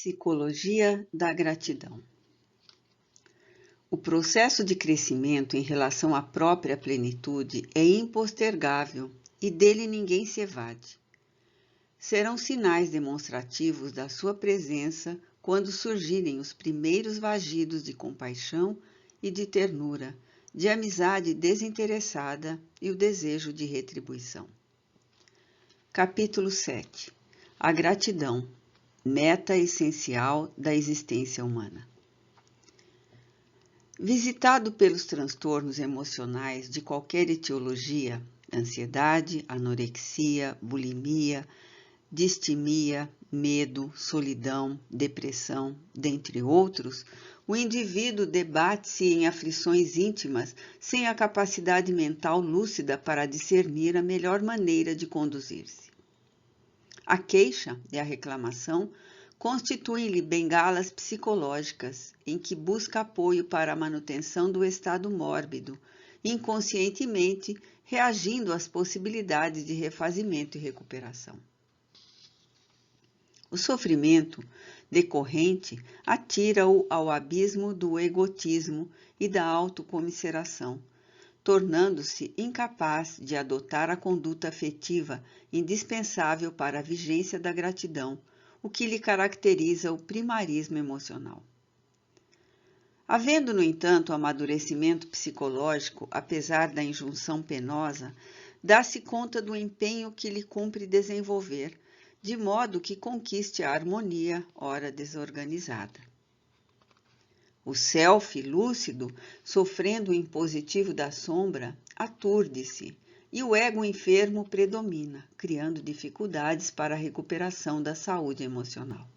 Psicologia da gratidão. O processo de crescimento em relação à própria plenitude é impostergável e dele ninguém se evade. Serão sinais demonstrativos da sua presença quando surgirem os primeiros vagidos de compaixão e de ternura, de amizade desinteressada e o desejo de retribuição. Capítulo 7. A gratidão, meta essencial da existência humana. Visitado pelos transtornos emocionais de qualquer etiologia, ansiedade, anorexia, bulimia, distimia, medo, solidão, depressão, dentre outros, o indivíduo debate-se em aflições íntimas sem a capacidade mental lúcida para discernir a melhor maneira de conduzir-se. A queixa e a reclamação constituem-lhe bengalas psicológicas em que busca apoio para a manutenção do estado mórbido, inconscientemente reagindo às possibilidades de refazimento e recuperação. O sofrimento decorrente atira-o ao abismo do egotismo e da autocomiseração, tornando-se incapaz de adotar a conduta afetiva indispensável para a vigência da gratidão, o que lhe caracteriza o primarismo emocional. Havendo, no entanto, amadurecimento psicológico, apesar da injunção penosa, dá-se conta do empenho que lhe cumpre desenvolver, de modo que conquiste a harmonia, ora desorganizada. O self lúcido, sofrendo o impositivo da sombra, aturde-se e o ego enfermo predomina, criando dificuldades para a recuperação da saúde emocional.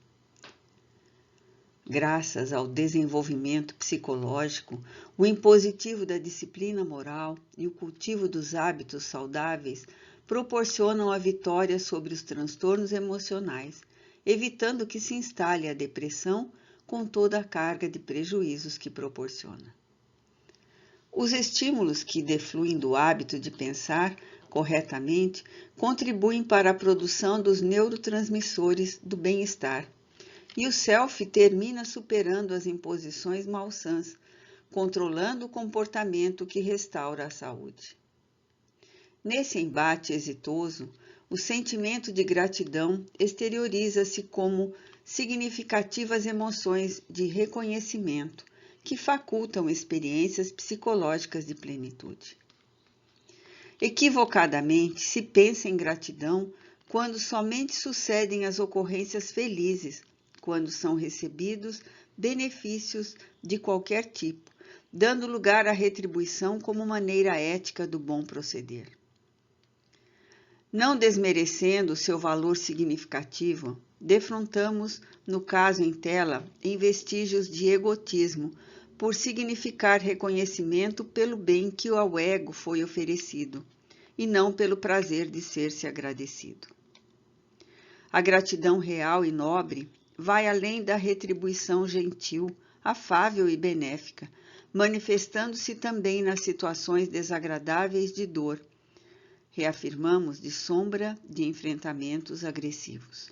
Graças ao desenvolvimento psicológico, o impositivo da disciplina moral e o cultivo dos hábitos saudáveis proporcionam a vitória sobre os transtornos emocionais, evitando que se instale a depressão com toda a carga de prejuízos que proporciona. Os estímulos que defluem do hábito de pensar corretamente contribuem para a produção dos neurotransmissores do bem-estar, e o self termina superando as imposições malsãs, controlando o comportamento que restaura a saúde. Nesse embate exitoso, o sentimento de gratidão exterioriza-se como significativas emoções de reconhecimento que facultam experiências psicológicas de plenitude. Equivocadamente, se pensa em gratidão quando somente sucedem as ocorrências felizes, quando são recebidos benefícios de qualquer tipo, dando lugar à retribuição como maneira ética do bom proceder. Não desmerecendo seu valor significativo, defrontamos, no caso em tela, em vestígios de egotismo, por significar reconhecimento pelo bem que ao ego foi oferecido, e não pelo prazer de ser-se agradecido. A gratidão real e nobre vai além da retribuição gentil, afável e benéfica, manifestando-se também nas situações desagradáveis de dor, reafirmamos, de sombra de enfrentamentos agressivos.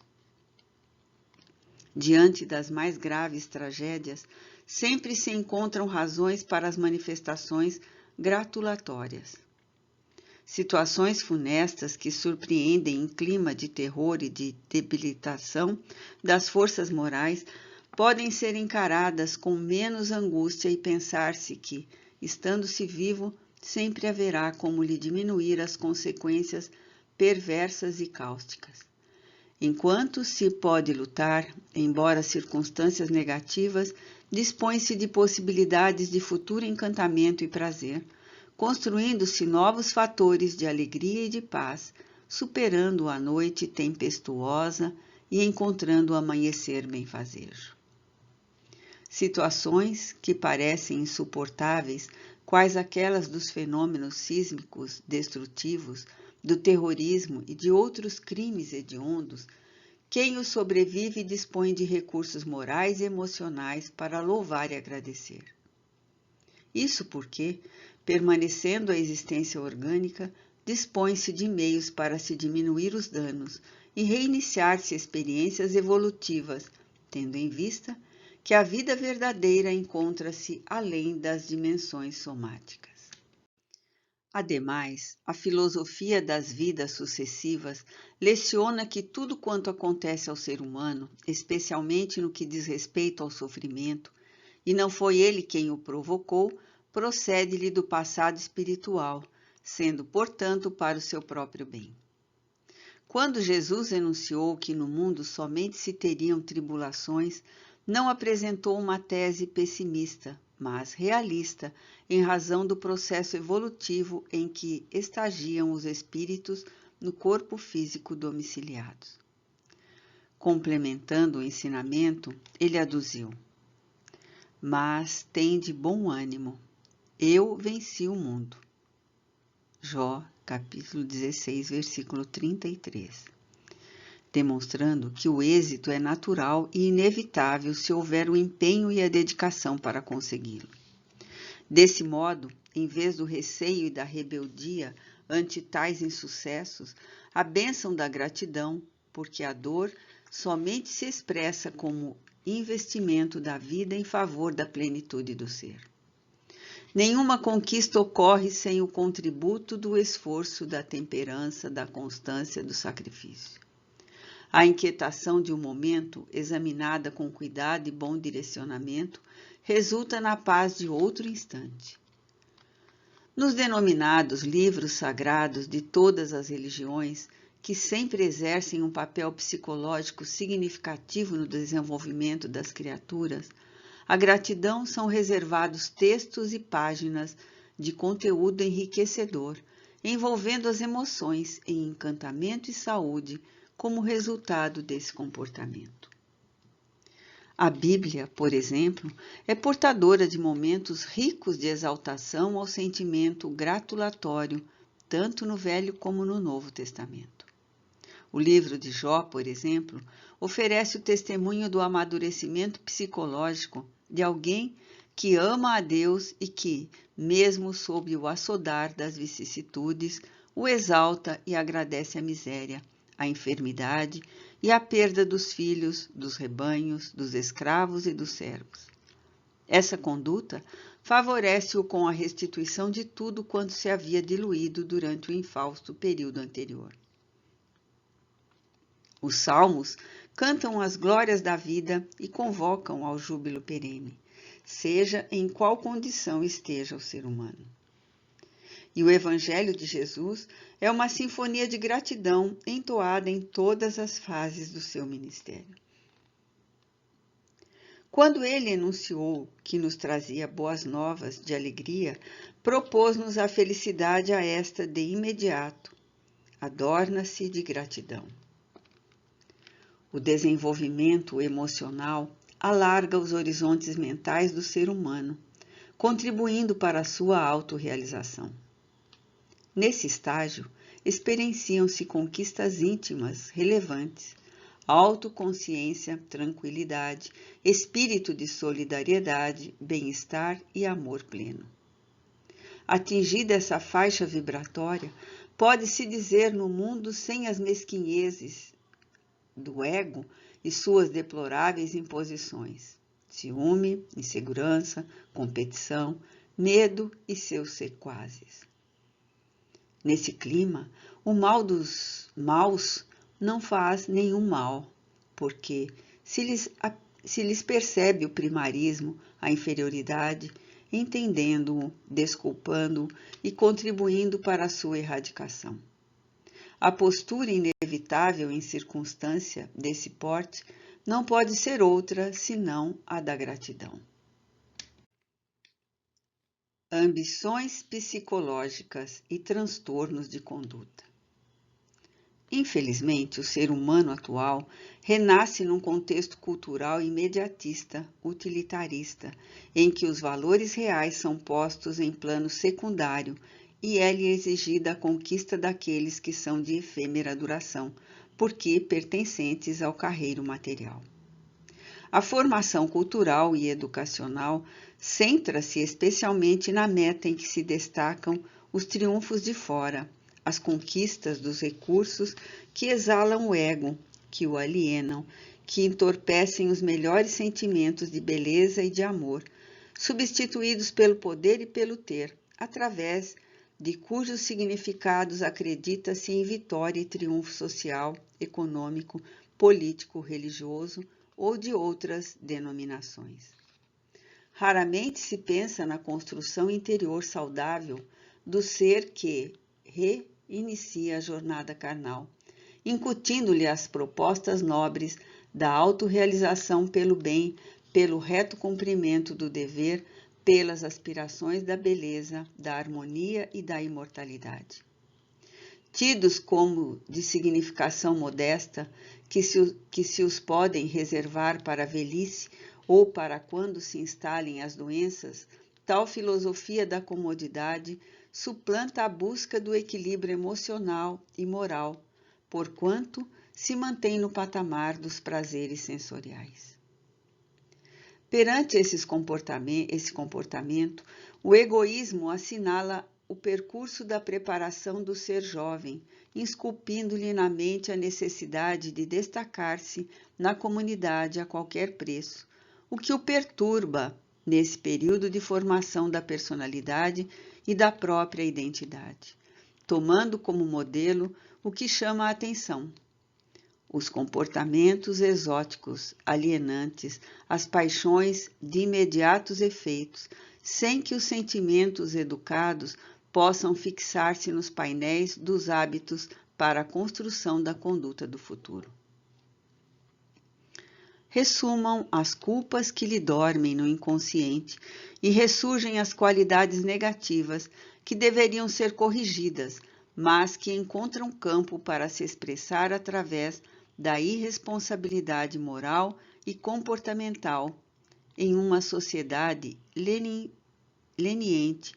Diante das mais graves tragédias, sempre se encontram razões para as manifestações gratulatórias. Situações funestas que surpreendem em clima de terror e de debilitação das forças morais podem ser encaradas com menos angústia e pensar-se que, estando-se vivo, sempre haverá como lhe diminuir as consequências perversas e cáusticas. Enquanto se pode lutar, embora circunstâncias negativas, dispõe-se de possibilidades de futuro encantamento e prazer, construindo-se novos fatores de alegria e de paz, superando a noite tempestuosa e encontrando o amanhecer benfazejo. Situações que parecem insuportáveis, quais aquelas dos fenômenos sísmicos destrutivos, do terrorismo e de outros crimes hediondos, quem os sobrevive dispõe de recursos morais e emocionais para louvar e agradecer. Isso porque, permanecendo a existência orgânica, dispõe-se de meios para se diminuir os danos e reiniciar-se experiências evolutivas, tendo em vista que a vida verdadeira encontra-se além das dimensões somáticas. Ademais, a filosofia das vidas sucessivas leciona que tudo quanto acontece ao ser humano, especialmente no que diz respeito ao sofrimento, e não foi ele quem o provocou, procede-lhe do passado espiritual, sendo, portanto, para o seu próprio bem. Quando Jesus enunciou que no mundo somente se teriam tribulações, não apresentou uma tese pessimista, mas realista, em razão do processo evolutivo em que estagiam os espíritos no corpo físico domiciliados. Complementando o ensinamento, ele aduziu: mas tende bom ânimo, eu venci o mundo. Jó, capítulo 16, versículo 33. Demonstrando que o êxito é natural e inevitável se houver o empenho e a dedicação para consegui-lo. Desse modo, em vez do receio e da rebeldia ante tais insucessos, a bênção da gratidão, porque a dor somente se expressa como investimento da vida em favor da plenitude do ser. Nenhuma conquista ocorre sem o contributo do esforço, da temperança, da constância, do sacrifício. A inquietação de um momento, examinada com cuidado e bom direcionamento, resulta na paz de outro instante. Nos denominados livros sagrados de todas as religiões, que sempre exercem um papel psicológico significativo no desenvolvimento das criaturas, à gratidão são reservados textos e páginas de conteúdo enriquecedor, envolvendo as emoções em encantamento e saúde como resultado desse comportamento. A Bíblia, por exemplo, é portadora de momentos ricos de exaltação ao sentimento gratulatório, tanto no Velho como no Novo Testamento. O livro de Jó, por exemplo, oferece o testemunho do amadurecimento psicológico de alguém que ama a Deus e que, mesmo sob o açodar das vicissitudes, o exalta e agradece a miséria, a enfermidade e a perda dos filhos, dos rebanhos, dos escravos e dos servos. Essa conduta favorece-o com a restituição de tudo quanto se havia diluído durante o infausto período anterior. Os salmos cantam as glórias da vida e convocam ao júbilo perene, seja em qual condição esteja o ser humano. E o Evangelho de Jesus é uma sinfonia de gratidão entoada em todas as fases do seu ministério. Quando ele enunciou que nos trazia boas novas de alegria, propôs-nos a felicidade a esta de imediato. Adorna-se de gratidão. O desenvolvimento emocional alarga os horizontes mentais do ser humano, contribuindo para a sua autorrealização. Nesse estágio, experienciam-se conquistas íntimas relevantes, autoconsciência, tranquilidade, espírito de solidariedade, bem-estar e amor pleno. Atingida essa faixa vibratória, pode-se dizer no mundo sem as mesquinhezes do ego e suas deploráveis imposições, ciúme, insegurança, competição, medo e seus sequazes. Nesse clima, o mal dos maus não faz nenhum mal, porque se lhes percebe o primarismo, a inferioridade, entendendo-o, desculpando-o e contribuindo para a sua erradicação. A postura inevitável em circunstância desse porte não pode ser outra senão a da gratidão. Ambições psicológicas e transtornos de conduta. Infelizmente, o ser humano atual renasce num contexto cultural imediatista, utilitarista, em que os valores reais são postos em plano secundário e é-lhe exigida a conquista daqueles que são de efêmera duração, porque pertencentes ao carreiro material. A formação cultural e educacional centra-se especialmente na meta em que se destacam os triunfos de fora, as conquistas dos recursos que exalam o ego, que o alienam que entorpecem os melhores sentimentos de beleza e de amor, substituídos pelo poder e pelo ter, através de cujos significados acredita-se em vitória e triunfo social, econômico, político, religioso ou de outras denominações. Raramente se pensa na construção interior saudável do ser que reinicia a jornada carnal, incutindo-lhe as propostas nobres da autorrealização pelo bem, pelo reto cumprimento do dever, pelas aspirações da beleza, da harmonia e da imortalidade. Tidos como de significação modesta, que se os podem reservar para a velhice ou para quando se instalem as doenças, tal filosofia da comodidade suplanta a busca do equilíbrio emocional e moral, porquanto se mantém no patamar dos prazeres sensoriais. Perante esse comportamento, o egoísmo assinala o percurso da preparação do ser jovem, esculpindo-lhe na mente a necessidade de destacar-se na comunidade a qualquer preço, o que o perturba nesse período de formação da personalidade e da própria identidade, tomando como modelo o que chama a atenção: os comportamentos exóticos, alienantes, as paixões de imediatos efeitos, sem que os sentimentos educados possam fixar-se nos painéis dos hábitos para a construção da conduta do futuro. Ressumam as culpas que lhe dormem no inconsciente e ressurgem as qualidades negativas que deveriam ser corrigidas, mas que encontram campo para se expressar através da irresponsabilidade moral e comportamental em uma sociedade leniente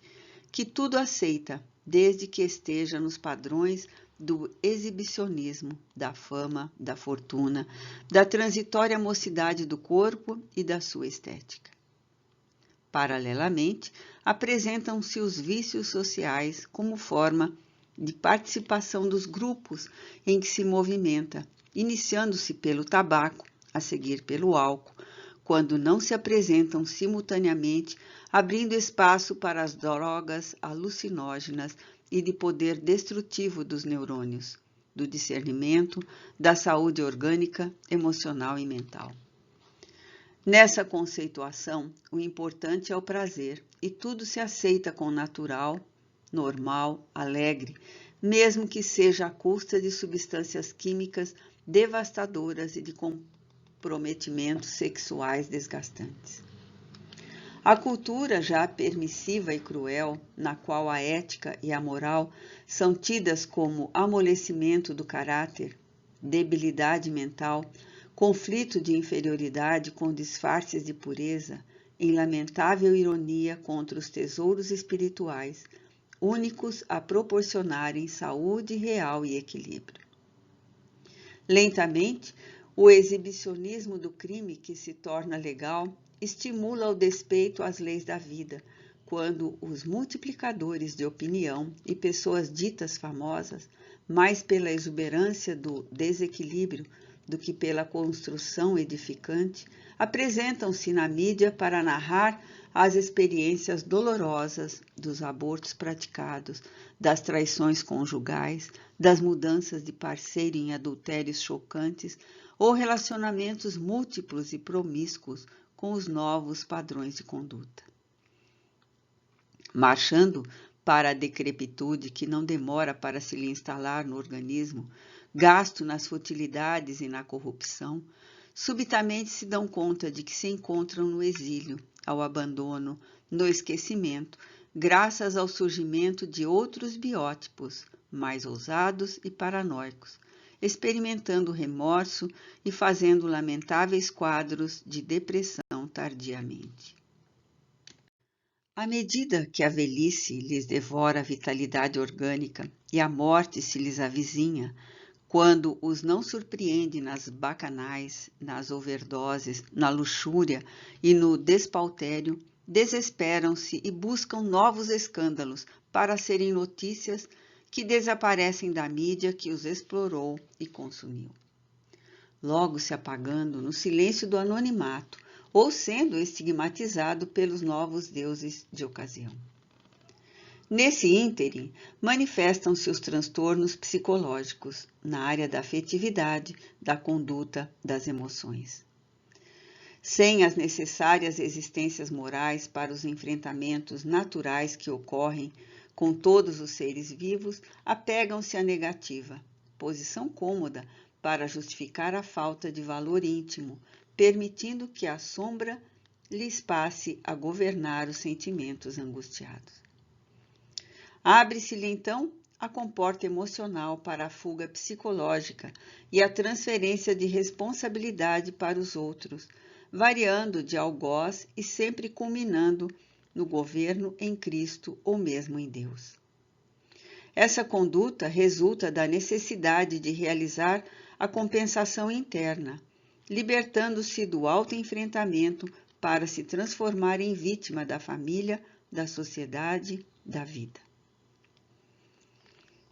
que tudo aceita, desde que esteja nos padrões do exibicionismo, da fama, da fortuna, da transitória mocidade do corpo e da sua estética. Paralelamente, apresentam-se os vícios sociais como forma de participação dos grupos em que se movimenta, iniciando-se pelo tabaco, a seguir pelo álcool, quando não se apresentam simultaneamente, abrindo espaço para as drogas alucinógenas e de poder destrutivo dos neurônios, do discernimento, da saúde orgânica, emocional e mental. Nessa conceituação, o importante é o prazer, e tudo se aceita com natural, normal, alegre, mesmo que seja à custa de substâncias químicas devastadoras e de comprometimentos sexuais desgastantes. A cultura já permissiva e cruel, na qual a ética e a moral são tidas como amolecimento do caráter, debilidade mental, conflito de inferioridade com disfarces de pureza, em lamentável ironia contra os tesouros espirituais, únicos a proporcionarem saúde real e equilíbrio. Lentamente, o exibicionismo do crime que se torna legal estimula o despeito às leis da vida, quando os multiplicadores de opinião e pessoas ditas famosas, mais pela exuberância do desequilíbrio do que pela construção edificante, apresentam-se na mídia para narrar as experiências dolorosas dos abortos praticados, das traições conjugais, das mudanças de parceiro em adultérios chocantes ou relacionamentos múltiplos e promíscuos com os novos padrões de conduta. Marchando para a decrepitude que não demora para se lhe instalar no organismo, gasto nas futilidades e na corrupção, subitamente se dão conta de que se encontram no exílio, ao abandono, no esquecimento, graças ao surgimento de outros biótipos, mais ousados e paranoicos, experimentando remorso e fazendo lamentáveis quadros de depressão tardiamente. À medida que a velhice lhes devora a vitalidade orgânica e a morte se lhes avizinha, quando os não surpreende nas bacanais, nas overdoses, na luxúria e no despautério, desesperam-se e buscam novos escândalos para serem notícias que desaparecem da mídia que os explorou e consumiu. logo se apagando no silêncio do anonimato ou sendo estigmatizado pelos novos deuses de ocasião. Nesse ínterim, manifestam-se os transtornos psicológicos na área da afetividade, da conduta, das emoções. Sem as necessárias existências morais para os enfrentamentos naturais que ocorrem com todos os seres vivos, apegam-se à negativa, posição cômoda para justificar a falta de valor íntimo, permitindo que a sombra lhes passe a governar os sentimentos angustiados. Abre-se-lhe então a comporta emocional para a fuga psicológica e a transferência de responsabilidade para os outros, variando de algoz e sempre culminando no governo em Cristo ou mesmo em Deus. Essa conduta resulta da necessidade de realizar a compensação interna, libertando-se do autoenfrentamento para se transformar em vítima da família, da sociedade, da vida.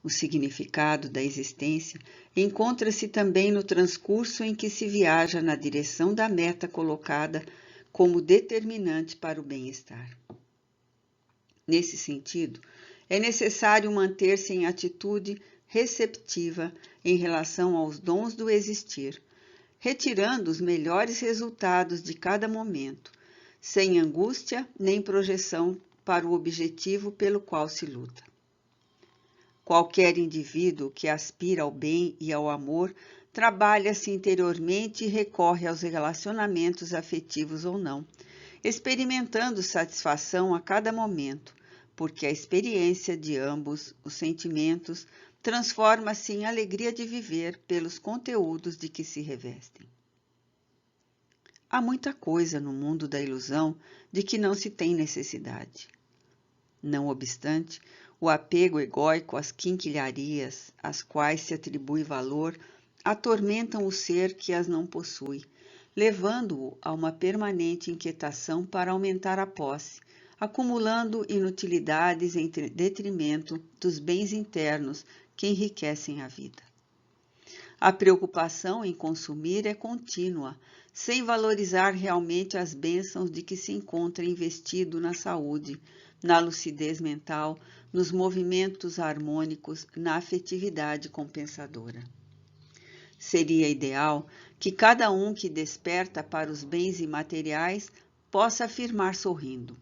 O significado da existência encontra-se também no transcurso em que se viaja na direção da meta colocada como determinante para o bem-estar. Nesse sentido, é necessário manter-se em atitude receptiva em relação aos dons do existir, retirando os melhores resultados de cada momento, sem angústia nem projeção para o objetivo pelo qual se luta. Qualquer indivíduo que aspira ao bem e ao amor trabalha-se interiormente e recorre aos relacionamentos afetivos ou não, experimentando satisfação a cada momento, porque a experiência de ambos os sentimentos transforma-se em alegria de viver pelos conteúdos de que se revestem. Há muita coisa no mundo da ilusão de que não se tem necessidade. Não obstante, o apego egóico às quinquilharias, às quais se atribui valor, atormentam o ser que as não possui, levando-o a uma permanente inquietação para aumentar a posse, acumulando inutilidades em detrimento dos bens internos que enriquecem a vida. A preocupação em consumir é contínua, sem valorizar realmente as bênçãos de que se encontra investido na saúde, na lucidez mental, nos movimentos harmônicos, na afetividade compensadora. Seria ideal que cada um que desperta para os bens imateriais possa afirmar sorrindo: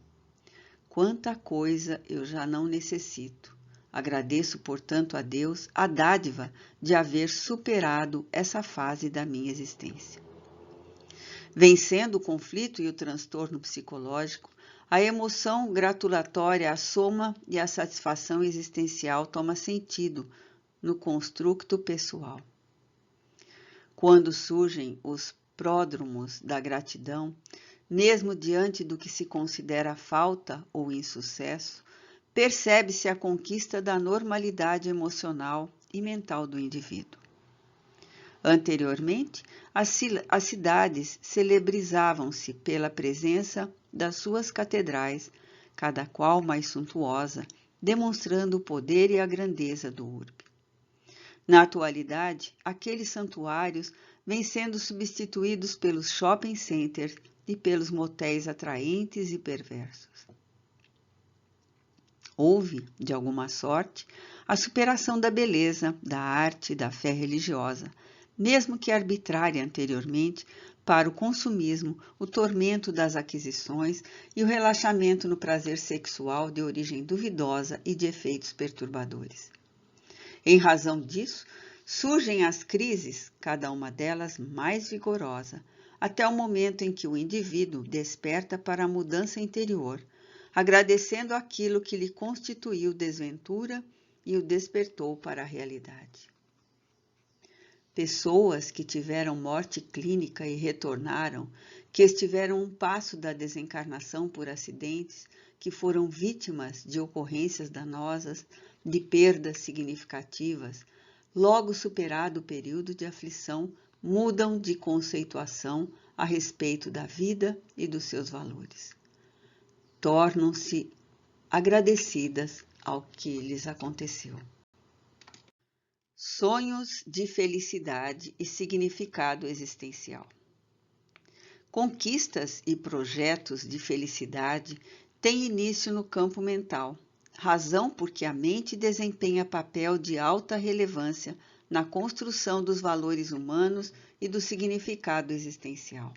quanta coisa eu já não necessito. Agradeço, portanto, a Deus a dádiva de haver superado essa fase da minha existência. Vencendo o conflito e o transtorno psicológico, a emoção gratulatória assoma e a satisfação existencial toma sentido no construto pessoal. Quando surgem os pródromos da gratidão, mesmo diante do que se considera falta ou insucesso, percebe-se a conquista da normalidade emocional e mental do indivíduo. Anteriormente, as cidades celebrizavam-se pela presença das suas catedrais, cada qual mais suntuosa, demonstrando o poder e a grandeza do urbe. Na atualidade, aqueles santuários vêm sendo substituídos pelos shopping centers e pelos motéis atraentes e perversos. Houve, de alguma sorte, a superação da beleza, da arte e da fé religiosa, mesmo que arbitrária anteriormente, para o consumismo, o tormento das aquisições e o relaxamento no prazer sexual de origem duvidosa e de efeitos perturbadores. Em razão disso, surgem as crises, cada uma delas mais vigorosa, até o momento em que o indivíduo desperta para a mudança interior, agradecendo aquilo que lhe constituiu desventura e o despertou para a realidade. Pessoas que tiveram morte clínica e retornaram, que estiveram um passo da desencarnação por acidentes, que foram vítimas de ocorrências danosas, de perdas significativas, logo superado o período de aflição, mudam de conceituação a respeito da vida e dos seus valores. Tornam-se agradecidas ao que lhes aconteceu. Sonhos de felicidade e significado existencial. Conquistas e projetos de felicidade têm início no campo mental, razão porque a mente desempenha papel de alta relevância na construção dos valores humanos e do significado existencial.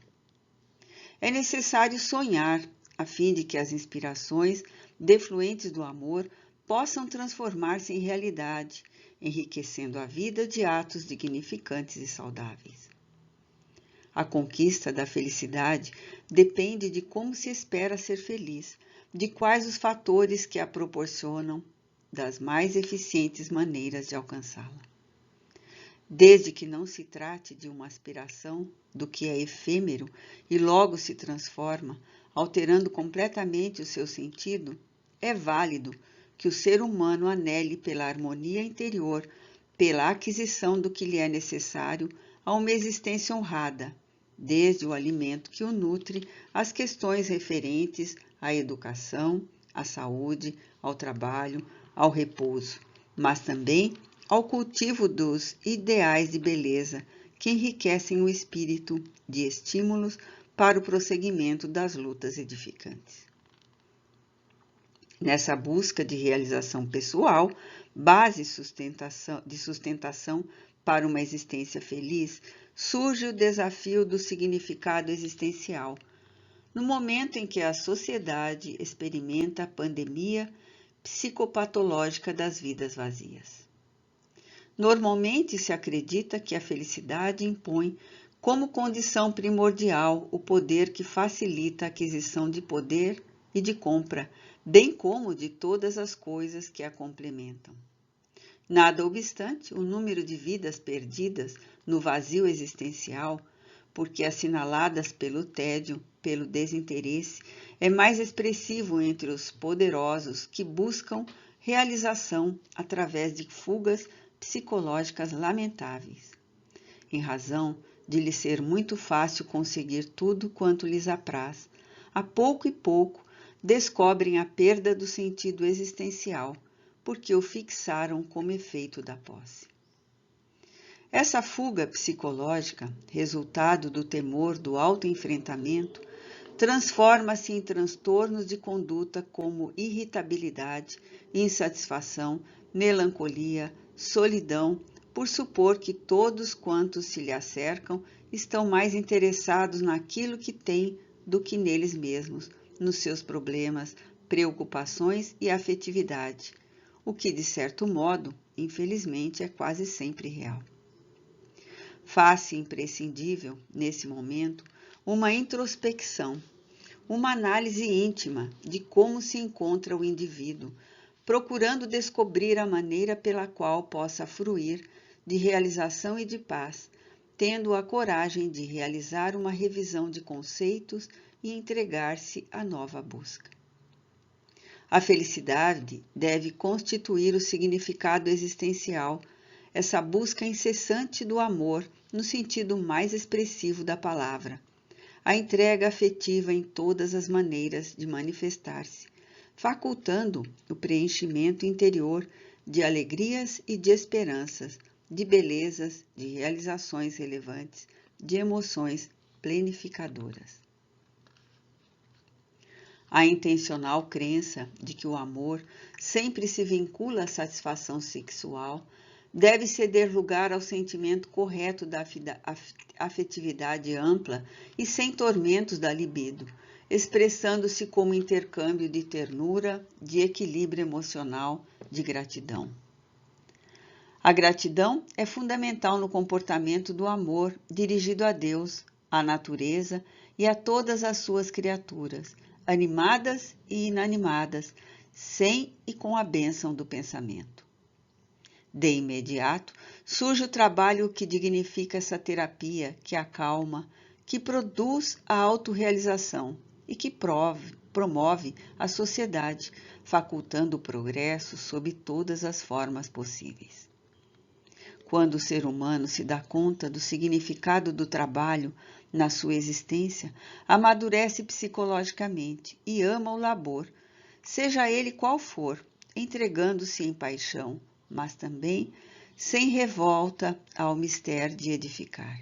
É necessário sonhar, a fim de que as inspirações defluentes do amor possam transformar-se em realidade, enriquecendo a vida de atos dignificantes e saudáveis. A conquista da felicidade depende de como se espera ser feliz, de quais os fatores que a proporcionam, das mais eficientes maneiras de alcançá-la. Desde que não se trate de uma aspiração do que é efêmero e logo se transforma, alterando completamente o seu sentido, é válido que o ser humano anele pela harmonia interior, pela aquisição do que lhe é necessário a uma existência honrada, desde o alimento que o nutre às questões referentes à educação, à saúde, ao trabalho, ao repouso, mas também ao cultivo dos ideais de beleza que enriquecem o espírito de estímulos para o prosseguimento das lutas edificantes. Nessa busca de realização pessoal, base de sustentação para uma existência feliz, surge o desafio do significado existencial, no momento em que a sociedade experimenta a pandemia psicopatológica das vidas vazias. Normalmente se acredita que a felicidade impõe como condição primordial o poder que facilita a aquisição de poder e de compra, bem como de todas as coisas que a complementam. Nada obstante, o número de vidas perdidas no vazio existencial, porque assinaladas pelo tédio, pelo desinteresse, é mais expressivo entre os poderosos que buscam realização através de fugas psicológicas lamentáveis, em razão de lhe ser muito fácil conseguir tudo quanto lhes apraz. A pouco e pouco descobrem a perda do sentido existencial, porque o fixaram como efeito da posse. Essa fuga psicológica, resultado do temor do autoenfrentamento, transforma-se em transtornos de conduta como irritabilidade, insatisfação, melancolia, solidão, por supor que todos quantos se lhe acercam estão mais interessados naquilo que têm do que neles mesmos, nos seus problemas, preocupações e afetividade, o que, de certo modo, infelizmente, é quase sempre real. Faz-se imprescindível, nesse momento, uma introspecção, uma análise íntima de como se encontra o indivíduo, procurando descobrir a maneira pela qual possa fruir de realização e de paz, tendo a coragem de realizar uma revisão de conceitos e entregar-se à nova busca. A felicidade deve constituir o significado existencial, essa busca incessante do amor no sentido mais expressivo da palavra, a entrega afetiva em todas as maneiras de manifestar-se, facultando o preenchimento interior de alegrias e de esperanças, de belezas, de realizações relevantes, de emoções plenificadoras. A intencional crença de que o amor sempre se vincula à satisfação sexual deve ceder lugar ao sentimento correto da afetividade ampla e sem tormentos da libido, expressando-se como intercâmbio de ternura, de equilíbrio emocional, de gratidão. A gratidão é fundamental no comportamento do amor dirigido a Deus, à natureza e a todas as suas criaturas, animadas e inanimadas, sem e com a bênção do pensamento. De imediato, surge o trabalho que dignifica essa terapia, que acalma, que produz a autorrealização e que promove a sociedade, facultando o progresso sob todas as formas possíveis. Quando o ser humano se dá conta do significado do trabalho na sua existência, amadurece psicologicamente e ama o labor, seja ele qual for, entregando-se em paixão, mas também sem revolta ao mister de edificar.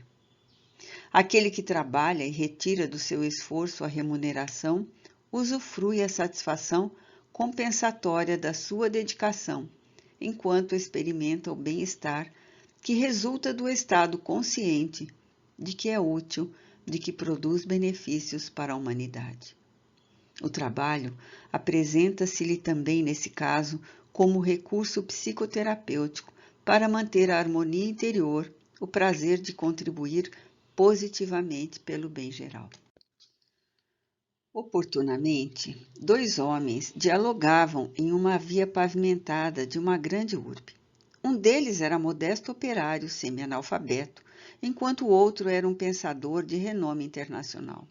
Aquele que trabalha e retira do seu esforço a remuneração, usufrui a satisfação compensatória da sua dedicação, enquanto experimenta o bem-estar que resulta do estado consciente de que é útil, de que produz benefícios para a humanidade. O trabalho apresenta-se-lhe também, nesse caso, como recurso psicoterapêutico para manter a harmonia interior, o prazer de contribuir positivamente pelo bem geral. Oportunamente, dois homens dialogavam em uma via pavimentada de uma grande urbe. Um deles era modesto operário semi-analfabeto, enquanto o outro era um pensador de renome internacional.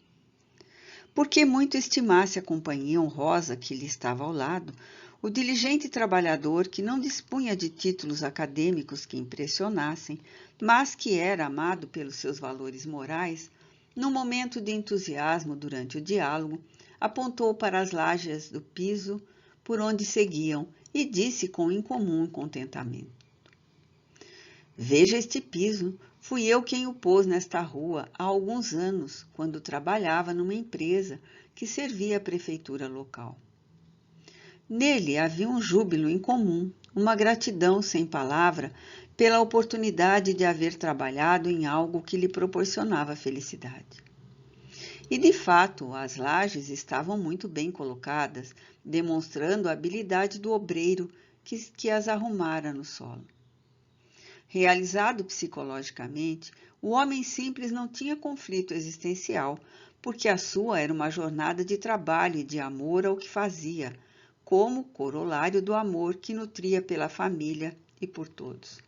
Porque muito estimasse a companhia honrosa que lhe estava ao lado, o diligente trabalhador, que não dispunha de títulos acadêmicos que impressionassem, mas que era amado pelos seus valores morais, num momento de entusiasmo durante o diálogo, apontou para as lajes do piso por onde seguiam e disse com incomum contentamento: "Veja este piso, fui eu quem o pôs nesta rua há alguns anos, quando trabalhava numa empresa que servia a prefeitura local." Nele havia um júbilo incomum, uma gratidão sem palavra pela oportunidade de haver trabalhado em algo que lhe proporcionava felicidade. E, de fato, as lajes estavam muito bem colocadas, demonstrando a habilidade do obreiro que as arrumara no solo. Realizado psicologicamente, o homem simples não tinha conflito existencial, porque a sua era uma jornada de trabalho e de amor ao que fazia, como corolário do amor que nutria pela família e por todos.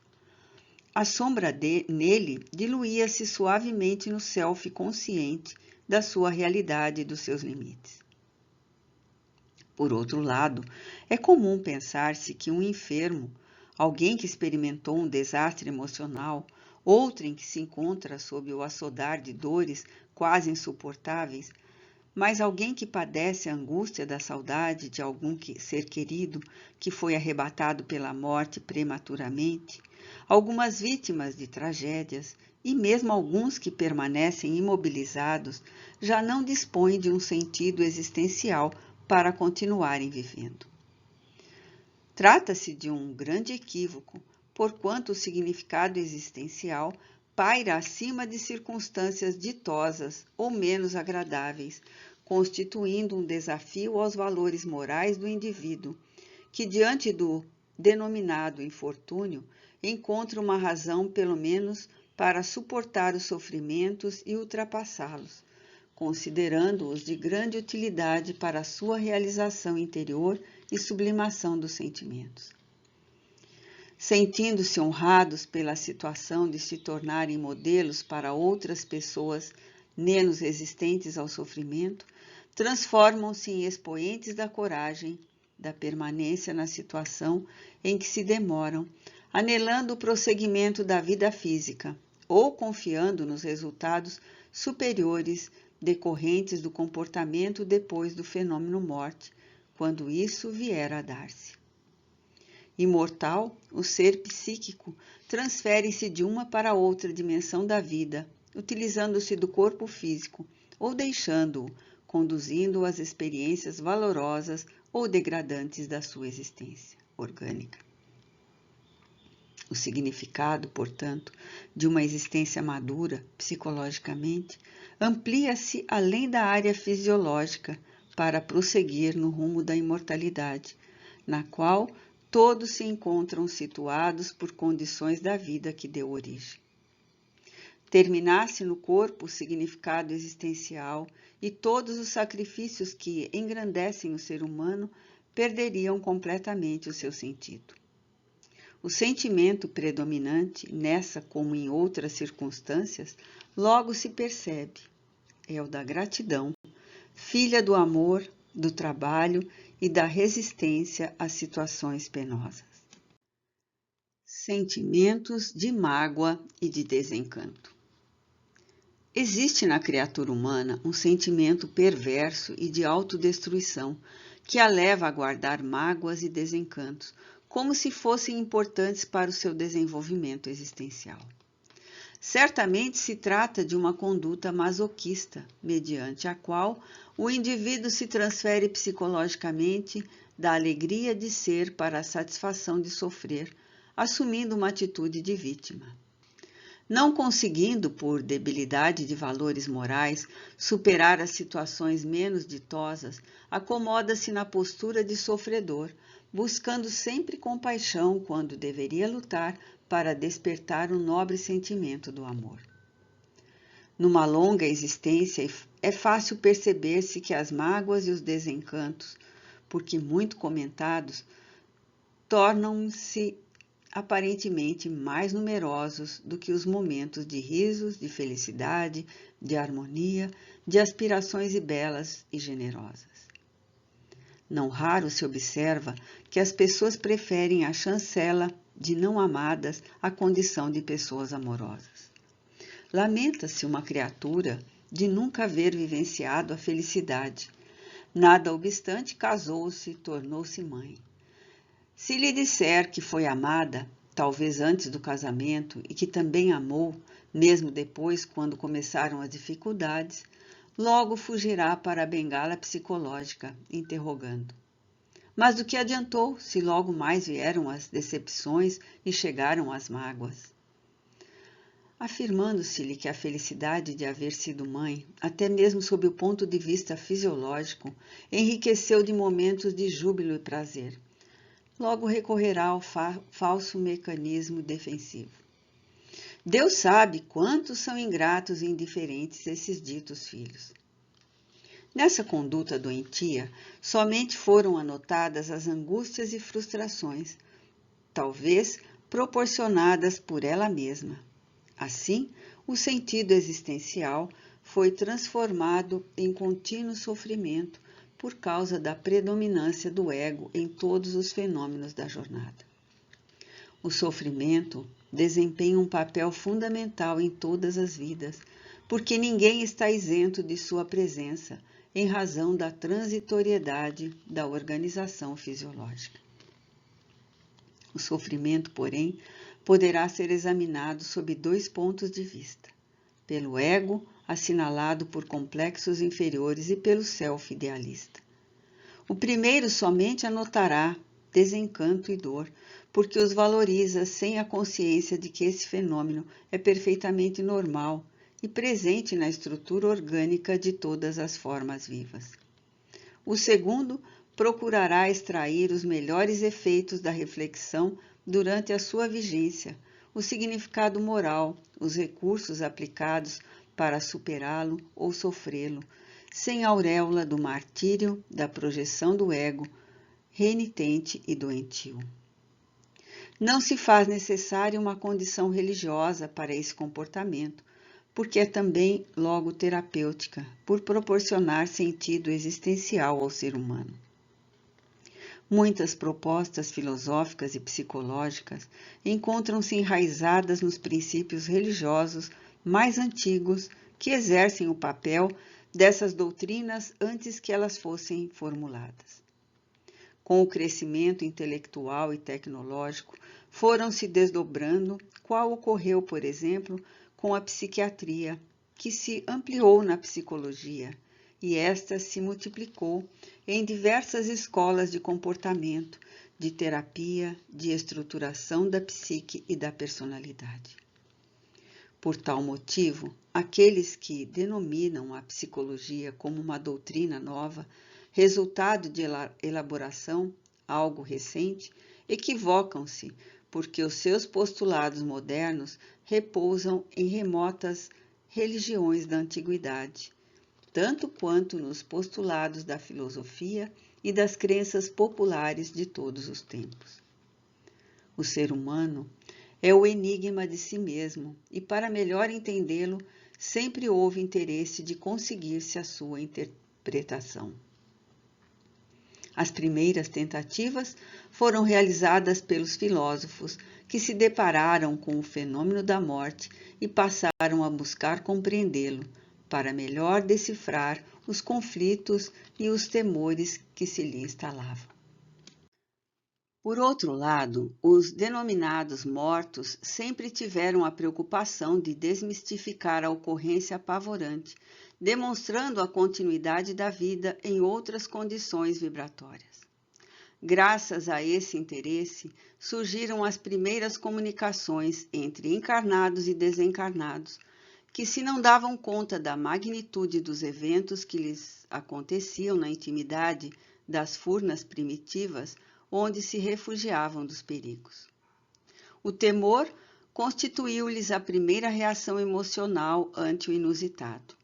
A sombra nele diluía-se suavemente no self consciente da sua realidade e dos seus limites. Por outro lado, é comum pensar-se que um enfermo, alguém que experimentou um desastre emocional, outrem que se encontra sob o açodar de dores quase insuportáveis, mas alguém que padece a angústia da saudade de algum ser querido que foi arrebatado pela morte prematuramente, algumas vítimas de tragédias e mesmo alguns que permanecem imobilizados já não dispõem de um sentido existencial para continuarem vivendo. Trata-se de um grande equívoco, porquanto o significado existencial paira acima de circunstâncias ditosas ou menos agradáveis, constituindo um desafio aos valores morais do indivíduo, que diante do denominado infortúnio encontra uma razão pelo menos para suportar os sofrimentos e ultrapassá-los, considerando-os de grande utilidade para a sua realização interior e sublimação dos sentimentos. Sentindo-se honrados pela situação de se tornarem modelos para outras pessoas menos resistentes ao sofrimento, transformam-se em expoentes da coragem, da permanência na situação em que se demoram, anelando o prosseguimento da vida física ou confiando nos resultados superiores decorrentes do comportamento depois do fenômeno morte, quando isso vier a dar-se. Imortal, o ser psíquico transfere-se de uma para outra dimensão da vida, utilizando-se do corpo físico ou deixando-o, conduzindo-o às experiências valorosas ou degradantes da sua existência orgânica. O significado, portanto, de uma existência madura, psicologicamente, amplia-se além da área fisiológica para prosseguir no rumo da imortalidade, na qual todos se encontram situados por condições da vida que deu origem. Terminasse no corpo o significado existencial e todos os sacrifícios que engrandecem o ser humano perderiam completamente o seu sentido. O sentimento predominante, nessa como em outras circunstâncias, logo se percebe. É o da gratidão, filha do amor, do trabalho e da resistência às situações penosas. Sentimentos de mágoa e de desencanto. Existe na criatura humana um sentimento perverso e de autodestruição que a leva a guardar mágoas e desencantos, como se fossem importantes para o seu desenvolvimento existencial. Certamente se trata de uma conduta masoquista, mediante a qual o indivíduo se transfere psicologicamente da alegria de ser para a satisfação de sofrer, assumindo uma atitude de vítima. Não conseguindo, por debilidade de valores morais, superar as situações menos ditosas, acomoda-se na postura de sofredor, buscando sempre compaixão quando deveria lutar para despertar o nobre sentimento do amor. Numa longa existência, é fácil perceber-se que as mágoas e os desencantos, porque muito comentados, tornam-se aparentemente mais numerosos do que os momentos de risos, de felicidade, de harmonia, de aspirações belas e generosas. Não raro se observa que as pessoas preferem a chancela de não amadas à condição de pessoas amorosas. Lamenta-se uma criatura de nunca haver vivenciado a felicidade. Nada obstante, casou-se e tornou-se mãe. Se lhe disser que foi amada, talvez antes do casamento, e que também amou, mesmo depois, quando começaram as dificuldades, logo fugirá para a bengala psicológica, interrogando. Mas do que adiantou, se logo mais vieram as decepções e chegaram as mágoas? Afirmando-se-lhe que a felicidade de haver sido mãe, até mesmo sob o ponto de vista fisiológico, enriqueceu de momentos de júbilo e prazer. Logo recorrerá ao falso mecanismo defensivo. Deus sabe quantos são ingratos e indiferentes esses ditos filhos. Nessa conduta doentia, somente foram anotadas as angústias e frustrações, talvez proporcionadas por ela mesma. Assim, o sentido existencial foi transformado em contínuo sofrimento por causa da predominância do ego em todos os fenômenos da jornada. O sofrimento desempenha um papel fundamental em todas as vidas, porque ninguém está isento de sua presença, em razão da transitoriedade da organização fisiológica. O sofrimento, porém, poderá ser examinado sob dois pontos de vista: pelo ego, assinalado por complexos inferiores, e pelo self idealista. O primeiro somente anotará desencanto e dor, porque os valoriza sem a consciência de que esse fenômeno é perfeitamente normal e presente na estrutura orgânica de todas as formas vivas. O segundo procurará extrair os melhores efeitos da reflexão durante a sua vigência, o significado moral, os recursos aplicados para superá-lo ou sofrê-lo, sem a auréola do martírio, da projeção do ego, renitente e doentio. Não se faz necessária uma condição religiosa para esse comportamento, porque é também logo terapêutica, por proporcionar sentido existencial ao ser humano. Muitas propostas filosóficas e psicológicas encontram-se enraizadas nos princípios religiosos mais antigos que exercem o papel dessas doutrinas antes que elas fossem formuladas. Com o crescimento intelectual e tecnológico, foram se desdobrando, qual ocorreu, por exemplo, com a psiquiatria, que se ampliou na psicologia, e esta se multiplicou em diversas escolas de comportamento, de terapia, de estruturação da psique e da personalidade. Por tal motivo, aqueles que denominam a psicologia como uma doutrina nova, resultado de elaboração, algo recente, equivocam-se, porque os seus postulados modernos repousam em remotas religiões da antiguidade, tanto quanto nos postulados da filosofia e das crenças populares de todos os tempos. O ser humano é o enigma de si mesmo e, para melhor entendê-lo, sempre houve interesse de conseguir-se a sua interpretação. As primeiras tentativas foram realizadas pelos filósofos que se depararam com o fenômeno da morte e passaram a buscar compreendê-lo, para melhor decifrar os conflitos e os temores que se lhe instalavam. Por outro lado, os denominados mortos sempre tiveram a preocupação de desmistificar a ocorrência apavorante, demonstrando a continuidade da vida em outras condições vibratórias. Graças a esse interesse, surgiram as primeiras comunicações entre encarnados e desencarnados, que se não davam conta da magnitude dos eventos que lhes aconteciam na intimidade das furnas primitivas, onde se refugiavam dos perigos. O temor constituiu-lhes a primeira reação emocional ante o inusitado.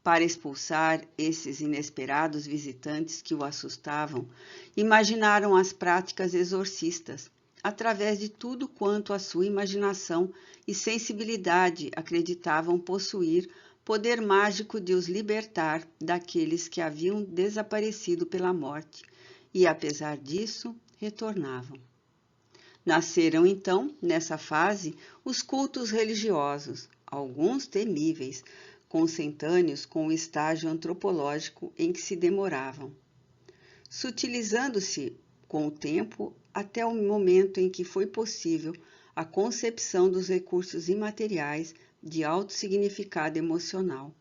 Para expulsar esses inesperados visitantes que o assustavam, imaginaram as práticas exorcistas, através de tudo quanto a sua imaginação e sensibilidade acreditavam possuir poder mágico de os libertar daqueles que haviam desaparecido pela morte, e, apesar disso, retornavam. Nasceram, então, nessa fase, os cultos religiosos, alguns temíveis, consentâneos com o estágio antropológico em que se demoravam, sutilizando-se com o tempo até o momento em que foi possível a concepção dos recursos imateriais de alto significado emocional,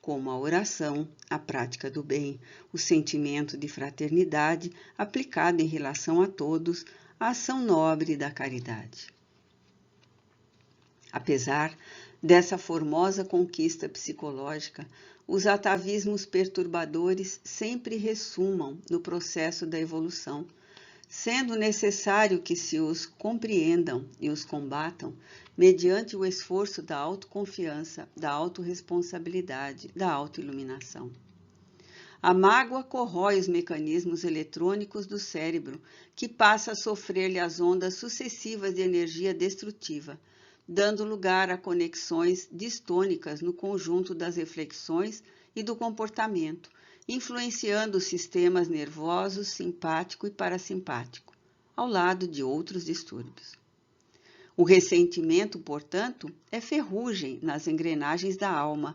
como a oração, a prática do bem, o sentimento de fraternidade aplicado em relação a todos, a ação nobre da caridade. Apesar dessa formosa conquista psicológica, os atavismos perturbadores sempre ressumam no processo da evolução, sendo necessário que se os compreendam e os combatam mediante o esforço da autoconfiança, da autorresponsabilidade, da autoiluminação. A mágoa corrói os mecanismos eletrônicos do cérebro, que passa a sofrer-lhe as ondas sucessivas de energia destrutiva, dando lugar a conexões distônicas no conjunto das reflexões e do comportamento, influenciando os sistemas nervosos simpático e parasimpático, ao lado de outros distúrbios. O ressentimento, portanto, é ferrugem nas engrenagens da alma,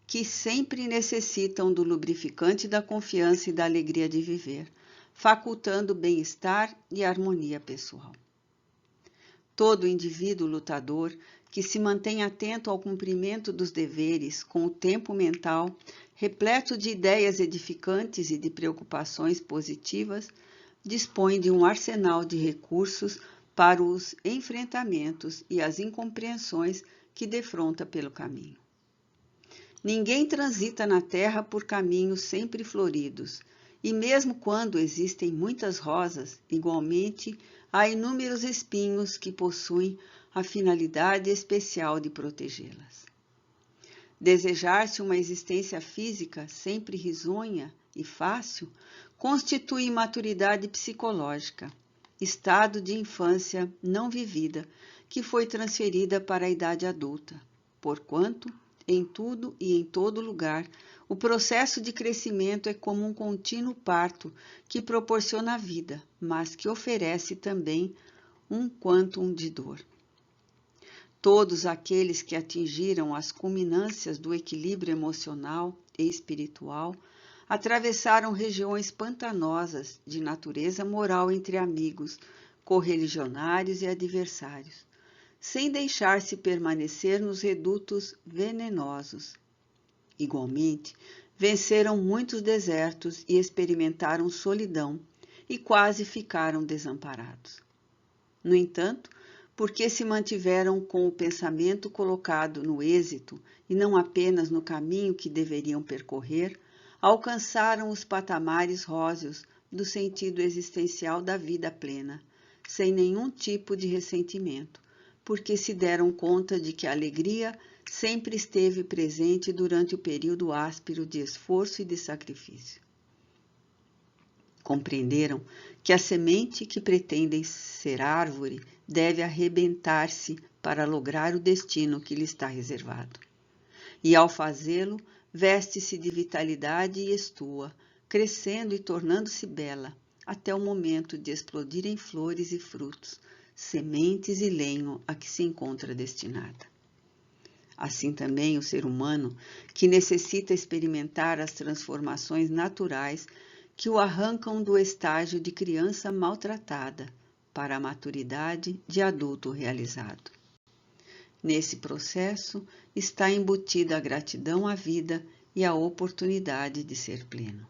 que sempre necessitam do lubrificante da confiança e da alegria de viver, facultando bem-estar e harmonia pessoal. Todo indivíduo lutador que se mantém atento ao cumprimento dos deveres com o tempo mental, repleto de ideias edificantes e de preocupações positivas, dispõe de um arsenal de recursos para os enfrentamentos e as incompreensões que defronta pelo caminho. Ninguém transita na terra por caminhos sempre floridos, e mesmo quando existem muitas rosas, igualmente há inúmeros espinhos que possuem a finalidade especial de protegê-las. Desejar-se uma existência física sempre risonha e fácil constitui maturidade psicológica, estado de infância não vivida que foi transferida para a idade adulta, porquanto, em tudo e em todo lugar, o processo de crescimento é como um contínuo parto que proporciona a vida, mas que oferece também um quantum de dor. Todos aqueles que atingiram as culminâncias do equilíbrio emocional e espiritual atravessaram regiões pantanosas de natureza moral entre amigos, correligionários e adversários, sem deixar-se permanecer nos redutos venenosos. Igualmente, venceram muitos desertos e experimentaram solidão e quase ficaram desamparados. No entanto, porque se mantiveram com o pensamento colocado no êxito e não apenas no caminho que deveriam percorrer, alcançaram os patamares róseos do sentido existencial da vida plena, sem nenhum tipo de ressentimento, porque se deram conta de que a alegria sempre esteve presente durante o período áspero de esforço e de sacrifício. Compreenderam que a semente que pretendem ser árvore deve arrebentar-se para lograr o destino que lhe está reservado. E ao fazê-lo, veste-se de vitalidade e estua, crescendo e tornando-se bela, até o momento de explodir em flores e frutos, sementes e lenho a que se encontra destinada. Assim também o ser humano, que necessita experimentar as transformações naturais que o arrancam do estágio de criança maltratada para a maturidade de adulto realizado. Nesse processo está embutida a gratidão à vida e a oportunidade de ser pleno.